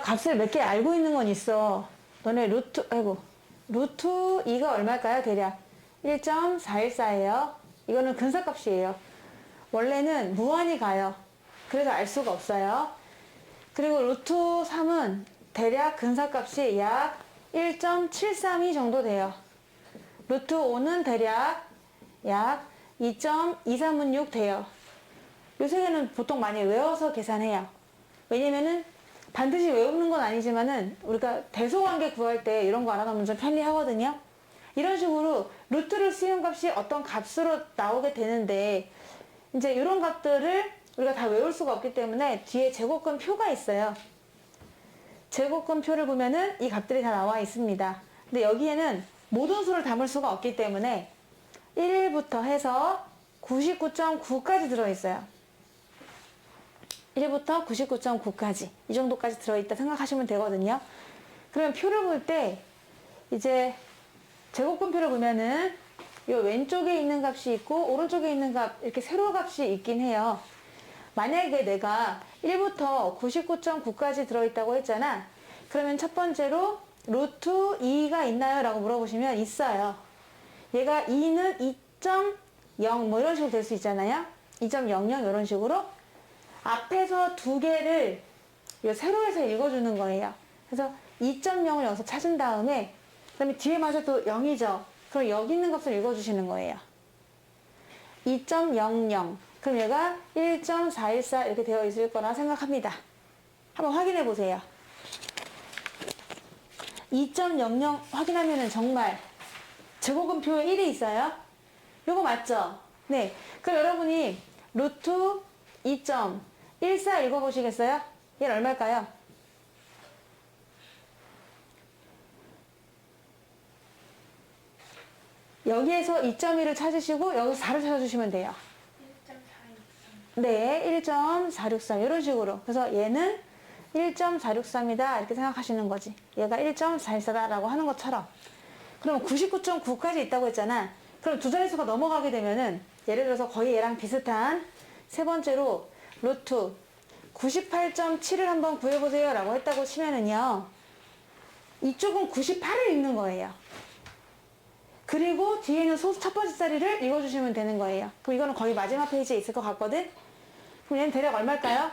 내가 값을 몇 개 알고 있는 건 있어. 너네 루트 2가 얼마일까요? 대략 1.414예요. 이거는 근사값이에요. 원래는 무한히 가요. 그래서 알 수가 없어요. 그리고 루트 3은 대략 근사값이 약 1.732 정도 돼요. 루트 5는 대략 약 2.2316 돼요. 요 세 개는 보통 많이 외워서 계산해요. 왜냐면은 반드시 외우는 건 아니지만은 우리가 대소관계 구할 때 이런 거 알아놓으면 좀 편리하거든요. 이런 식으로 루트를 쓰는 값이 어떤 값으로 나오게 되는데 이제 이런 값들을 우리가 다 외울 수가 없기 때문에 뒤에 제곱근 표가 있어요. 제곱근 표를 보면은 이 값들이 다 나와 있습니다. 근데 여기에는 모든 수를 담을 수가 없기 때문에 1부터 해서 99.9까지 들어있어요. 1부터 99.9까지 이 정도까지 들어있다 생각하시면 되거든요. 그러면 표를 볼 때 이제 제곱근표를 보면은 이 왼쪽에 있는 값이 있고 오른쪽에 있는 값 이렇게 세로 값이 있긴 해요. 만약에 내가 1부터 99.9까지 들어있다고 했잖아. 그러면 첫 번째로 루트 2가 있나요? 라고 물어보시면 있어요. 얘가 2는 2.0 뭐 이런 식으로 될 수 있잖아요. 2.00 이런 식으로 앞에서 두 개를 이 세로에서 읽어주는 거예요. 그래서 2.0을 여기서 찾은 다음에 그 다음에 뒤에 마저 또 0이죠. 그럼 여기 있는 값을 읽어주시는 거예요. 2.00 그럼 얘가 1.414 이렇게 되어 있을 거라 생각합니다. 한번 확인해 보세요. 2.00 확인하면은 정말 제곱근표에 1이 있어요. 요거 맞죠? 네. 그럼 여러분이 루트 2.14 읽어보시겠어요? 얘는 얼마일까요? 여기에서 2.1을 찾으시고 여기서 4를 찾아주시면 돼요. 1.463. 네, 1.463 이런 식으로. 그래서 얘는 1.463이다 이렇게 생각하시는 거지. 얘가 1.414다라고 하는 것처럼. 그럼 99.9까지 있다고 했잖아. 그럼 두 자릿수가 넘어가게 되면은 예를 들어서 거의 얘랑 비슷한 세 번째로 루트 98.7을 한번 구해보세요 라고 했다고 치면은요. 이쪽은 98을 읽는 거예요. 그리고 뒤에는 첫 번째 자리를 읽어주시면 되는 거예요. 그럼 이거는 거의 마지막 페이지에 있을 것 같거든? 그럼 얘는 대략 얼마일까요?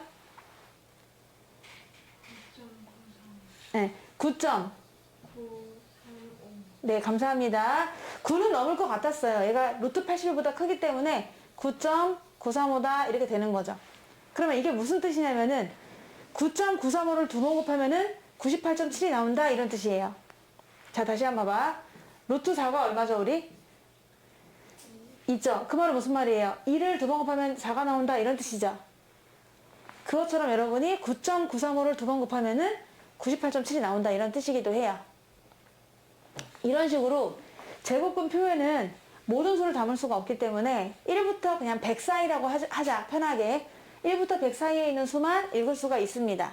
9.93. 네, 9점. 935. 네, 감사합니다. 9는 넘을 것 같았어요. 얘가 루트 81보다 크기 때문에 9.935다 이렇게 되는 거죠. 그러면 이게 무슨 뜻이냐면은 9.935를 두 번 곱하면은 98.7이 나온다 이런 뜻이에요. 자, 다시 한번 봐봐. 루트 4가 얼마죠, 우리? 2죠. 그 말은 무슨 말이에요? 2를 두 번 곱하면 4가 나온다 이런 뜻이죠. 그것처럼 여러분이 9.935를 두 번 곱하면은 98.7이 나온다 이런 뜻이기도 해요. 이런 식으로 제곱근 표에는 모든 수를 담을 수가 없기 때문에 1부터 그냥 100 사이라고 하자 편하게 1부터 100 사이에 있는 수만 읽을 수가 있습니다.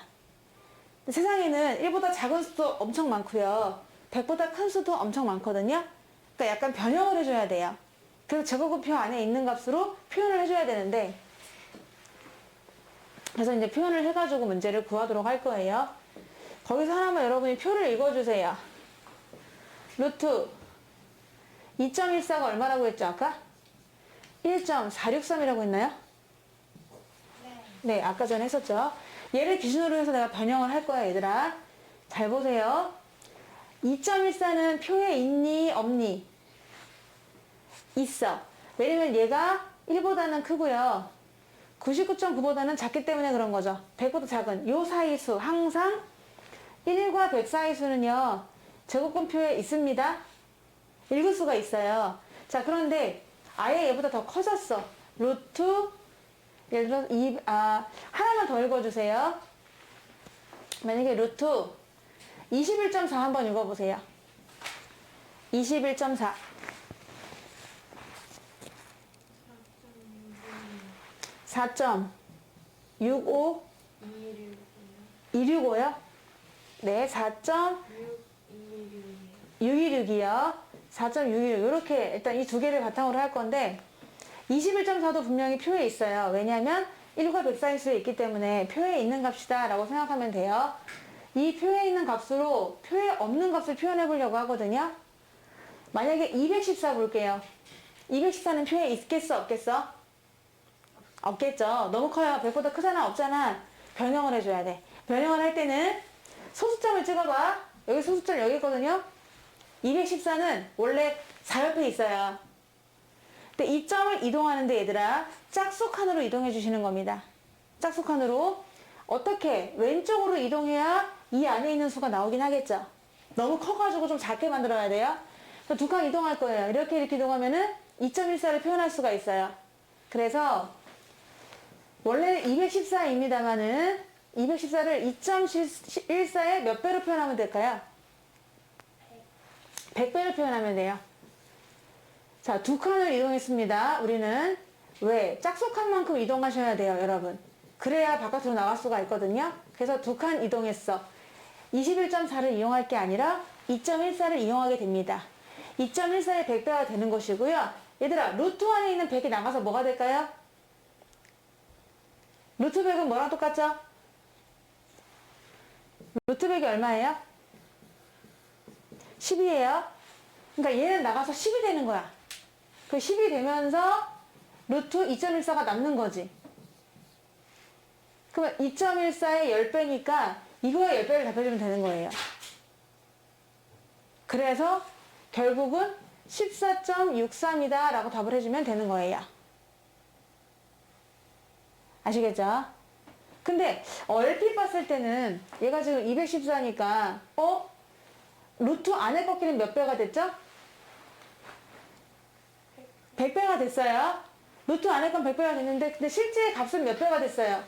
세상에는 1보다 작은 수도 엄청 많고요. 100보다 큰 수도 엄청 많거든요. 그러니까 약간 변형을 해줘야 돼요. 그래서 제곱근표 안에 있는 값으로 표현을 해줘야 되는데 그래서 이제 표현을 해가지고 문제를 구하도록 할 거예요. 거기서 하나만 여러분이 표를 읽어주세요. 루트 2.14가 얼마라고 했죠 아까? 1.463이라고 했나요? 네, 아까 전에 했었죠. 얘를 기준으로 해서 내가 변형을 할 거야 얘들아. 잘 보세요. 2.14는 표에 있니 없니? 있어. 왜냐면 얘가 1보다는 크고요 99.9보다는 작기 때문에 그런 거죠. 100보다 작은 요 사이 수 항상 1과 100 사이 수는요 제곱근표에 있습니다. 읽을 수가 있어요. 자, 그런데 아예 얘보다 더 커졌어. 루트 예를 들어 하나만 더 읽어주세요. 만약에 루트 21.4 한번 읽어보세요. 21.4 4.65 265요? 네, 4.626이요. 4.616 이렇게 일단 이 두 개를 바탕으로 할 건데 21.4도 분명히 표에 있어요. 왜냐하면 1과 100 사이 수에 있기 때문에 표에 있는 값이다 라고 생각하면 돼요. 이 표에 있는 값으로 표에 없는 값을 표현해 보려고 하거든요. 만약에 214 볼게요. 214는 표에 있겠어, 없겠어? 없겠죠. 너무 커요. 100보다 크잖아, 없잖아. 변형을 해줘야 돼. 변형을 할 때는 소수점을 찍어봐. 여기 소수점 여기 있거든요. 214는 원래 4옆에 있어요. 근데 이 점을 이동하는데 얘들아, 짝수칸으로 이동해 주시는 겁니다. 짝수칸으로. 어떻게? 왼쪽으로 이동해야 이 안에 있는 수가 나오긴 하겠죠. 너무 커가지고 좀 작게 만들어야 돼요. 두 칸 이동할 거예요. 이렇게 이동하면은 2.14를 표현할 수가 있어요. 그래서 원래는 214입니다만은 214를 2.14의 몇 배로 표현하면 될까요? 100배로 표현하면 돼요. 자, 두 칸을 이동했습니다. 우리는 왜? 짝수칸만큼 이동하셔야 돼요, 여러분. 그래야 바깥으로 나갈 수가 있거든요. 그래서 두 칸 이동했어. 21.4를 이용할 게 아니라 2.14를 이용하게 됩니다. 2.14의 100배가 되는 것이고요. 얘들아, 루트 안에 있는 100이 나가서 뭐가 될까요? 루트 100은 뭐랑 똑같죠? 루트 100이 얼마예요? 10이에요. 그러니까 얘는 나가서 10이 되는 거야. 그 10이 되면서 루트 2.14가 남는 거지. 그러면 2.14의 10배니까 이거에 10배를 답해주면 되는 거예요. 그래서 결국은 14.63이다 라고 답을 해주면 되는 거예요. 아시겠죠? 근데 얼핏 봤을 때는 얘가 지금 214니까 루트 안에 꺾이는 몇 배가 됐죠? 100배가 됐어요. 루트 안에 건 100배가 됐는데 근데 실제 값은 몇 배가 됐어요?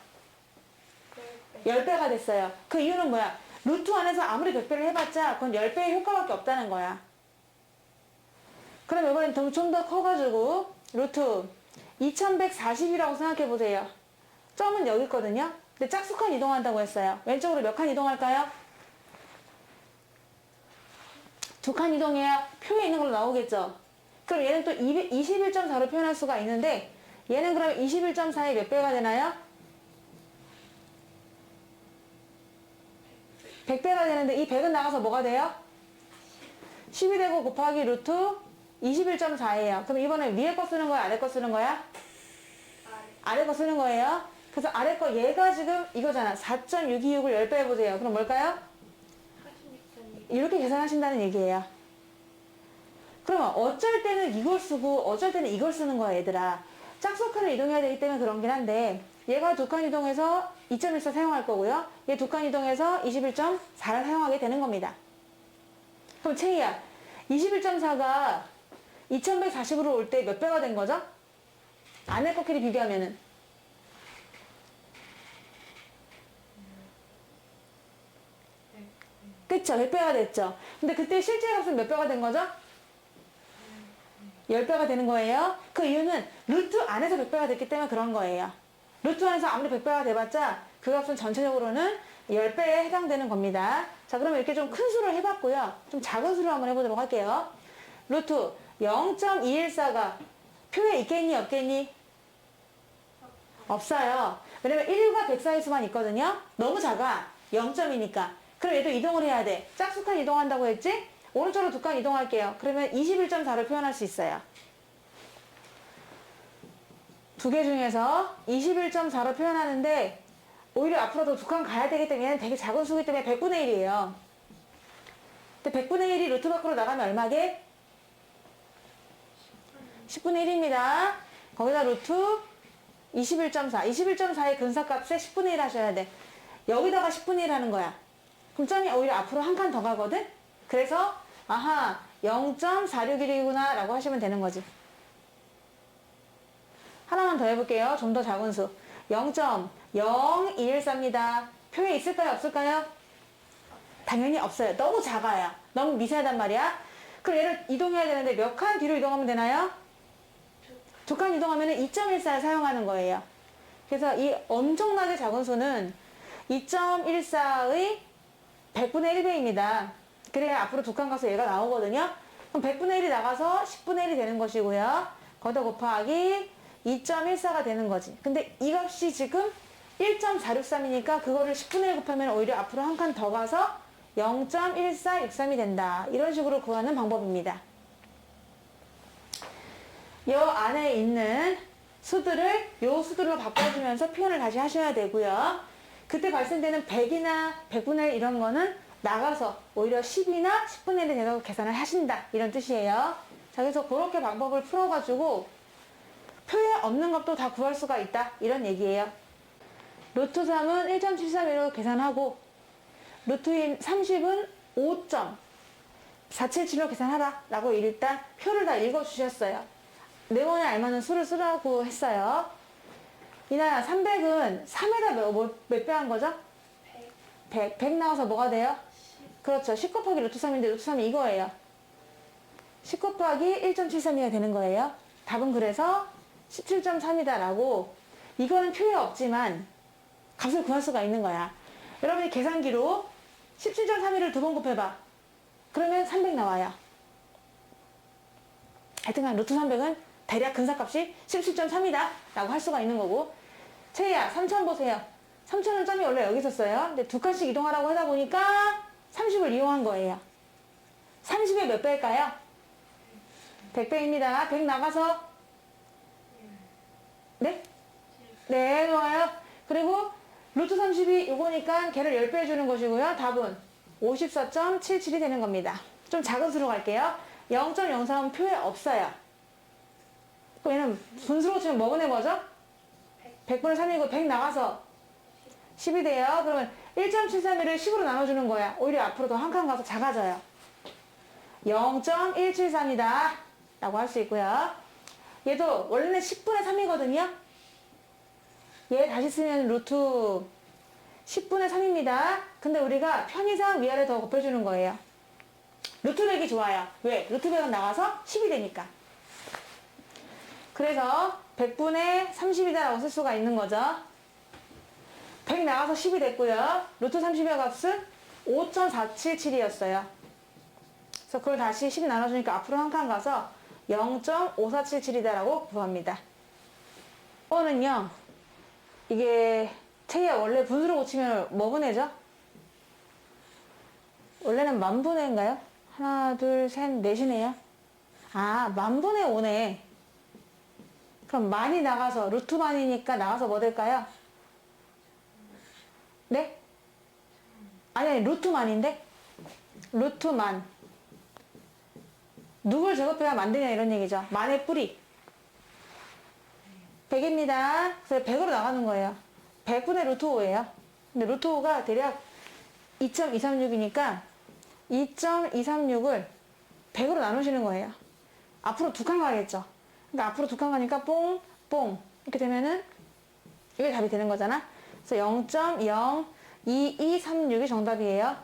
10배가 됐어요. 그 이유는 뭐야? 루트 안에서 아무리 100배를 해봤자 그건 10배의 효과밖에 없다는 거야. 그럼 이번엔 좀 더 커가지고 루트 2140이라고 생각해 보세요. 점은 여기 있거든요. 근데 짝수칸 이동한다고 했어요. 왼쪽으로 몇 칸 이동할까요? 두 칸 이동해야 표에 있는 걸로 나오겠죠. 그럼 얘는 또 21.4로 표현할 수가 있는데 얘는 그럼 21.4의 몇 배가 되나요? 100배가 되는데 이 100은 나가서 뭐가 돼요? 10이 되고 곱하기 루트 21.4예요. 그럼 이번에 위에 거 쓰는 거야? 아래 거 쓰는 거야? 아래 거 쓰는 거예요. 그래서 아래 거 얘가 지금 이거잖아. 4.626을 10배 해보세요. 그럼 뭘까요? 이렇게 계산하신다는 얘기예요. 그러면 어쩔 때는 이걸 쓰고 어쩔 때는 이걸 쓰는 거야, 얘들아. 짝수칸을 이동해야 되기 때문에 그런긴 한데 얘가 두 칸 이동해서 2.14 사용할 거고요. 얘 두 칸 이동해서 21.4를 사용하게 되는 겁니다. 그럼 채희야, 21.4가 2140으로 올 때 몇 배가 된 거죠? 안에 꺾기를 비교하면은 그쵸? 100배가 됐죠? 근데 그때 실제 값은 몇 배가 된 거죠? 10배가 되는 거예요. 그 이유는 루트 안에서 100배가 됐기 때문에 그런 거예요. 루트 안에서 아무리 100배가 돼봤자 그 값은 전체적으로는 10배에 해당되는 겁니다. 자, 그러면 이렇게 좀 큰 수를 해봤고요. 좀 작은 수를 한번 해보도록 할게요. 루트 0.214가 표에 있겠니 없겠니? 없어요. 왜냐면 1과 100 사이 수만 있거든요. 너무 작아. 0점이니까. 그럼 얘도 이동을 해야 돼. 짝수칸 이동한다고 했지? 오른쪽으로 두 칸 이동할게요. 그러면 21.4를 표현할 수 있어요. 두 개 중에서 21.4로 표현하는데 오히려 앞으로도 두 칸 가야 되기 때문에 얘는 되게 작은 수기 때문에 100분의 1이에요. 근데 100분의 1이 루트 밖으로 나가면 얼마게? 10분의 1입니다. 거기다 루트 21.4. 21.4의 근사값에 10분의 1 하셔야 돼. 여기다가 10분의 1 하는 거야. 그럼 점이 오히려 앞으로 한 칸 더 가거든? 그래서 아하 0.461이구나 라고 하시면 되는 거지. 하나만 더 해볼게요. 좀 더 작은 수. 0.0214입니다. 표에 있을까요? 없을까요? 당연히 없어요. 너무 작아요. 너무 미세하단 말이야. 그럼 얘를 이동해야 되는데 몇 칸 뒤로 이동하면 되나요? 두 칸 이동하면 2.14를 사용하는 거예요. 그래서 이 엄청나게 작은 수는 2.14의 100분의 1배입니다. 그래야 앞으로 두 칸 가서 얘가 나오거든요. 그럼 100분의 1이 나가서 10분의 1이 되는 것이고요. 거기다 곱하기 2.14가 되는 거지. 근데 이 값이 지금 1.463이니까 그거를 10분의 1 곱하면 오히려 앞으로 한 칸 더 가서 0.1463이 된다. 이런 식으로 구하는 방법입니다. 이 안에 있는 수들을 요 수들로 바꿔주면서 표현을 다시 하셔야 되고요. 그때 발생되는 100이나 100분의 1 이런 거는 나가서 오히려 10이나 10분의 1에 대해서 계산을 하신다. 이런 뜻이에요. 자, 그래서 그렇게 방법을 풀어가지고 표에 없는 값도 다 구할 수가 있다. 이런 얘기예요. 루트 3은 1.731로 계산하고 루트 30은 5.477로 계산하라 라고 일단 표를 다 읽어주셨어요. 네모에 알맞는 수를 쓰라고 했어요. 이나야 300은 3에다 몇 배 한 거죠? 100. 100 나와서 뭐가 돼요? 10. 그렇죠. 10 곱하기 루트 3인데 루트 3이 이거예요. 10 곱하기 1.73이가 되는 거예요. 답은 그래서 17.3이다 라고. 이거는 표에 없지만 값을 구할 수가 있는 거야. 여러분이 계산기로 17.31을 두 번 곱해봐. 그러면 300 나와요. 하여튼간 루트 300은 대략 근사값이 17.3이다 라고 할 수가 있는 거고. 채희야 3000 보세요. 3000은 점이 원래 여기 있었어요. 근데 두 칸씩 이동하라고 하다 보니까 30을 이용한 거예요. 30의 몇 배일까요? 100배입니다. 100 나가서 네? 네, 좋아요. 그리고 루트 30이 요거니까 걔를 10배 해주는 것이고요. 답은 54.77이 되는 겁니다. 좀 작은 수로 갈게요. 0.03은 표에 없어요. 그럼 얘는 분수로 치면 뭐분의 뭐죠? 100분의 3이고 100 나가서 10이 돼요. 그러면 1.731을 10으로 나눠주는 거야. 오히려 앞으로 더 한 칸 가서 작아져요. 0.173이다 라고 할 수 있고요. 얘도 원래는 10분의 3이거든요. 얘 다시 쓰면 루트 10분의 3입니다. 근데 우리가 편의상 위아래 더 곱해주는 거예요. 루트 100이 좋아요. 왜? 루트 100은 나가서 10이 되니까. 그래서 100분의 30이다 라고 쓸 수가 있는 거죠. 100 나가서 10이 됐고요. 루트 30의 값은 5.477이었어요. 그래서 그걸 다시 10 나눠주니까 앞으로 한 칸 가서 0.5477이다 라고 구합니다. 이거는요, 이게 채희야 원래 분수로 고치면 뭐 분해죠? 원래는 만분의인가요? 하나, 둘, 셋, 넷이네요. 아, 만분의 5네. 그럼 만이 나가서 루트 만이니까 나가서 뭐 될까요? 네? 아니, 루트 만인데? 루트 만. 누굴 제곱해야 만드냐 이런 얘기죠. 만의 뿌리. 100입니다. 그래서 100으로 나가는 거예요. 100분의 루트 5예요. 근데 루트 5가 대략 2.236이니까 2.236을 100으로 나누시는 거예요. 앞으로 두 칸 가겠죠. 그러니까 앞으로 두 칸 가니까 뽕, 뽕. 이렇게 되면은 이게 답이 되는 거잖아. 그래서 0.02236이 정답이에요.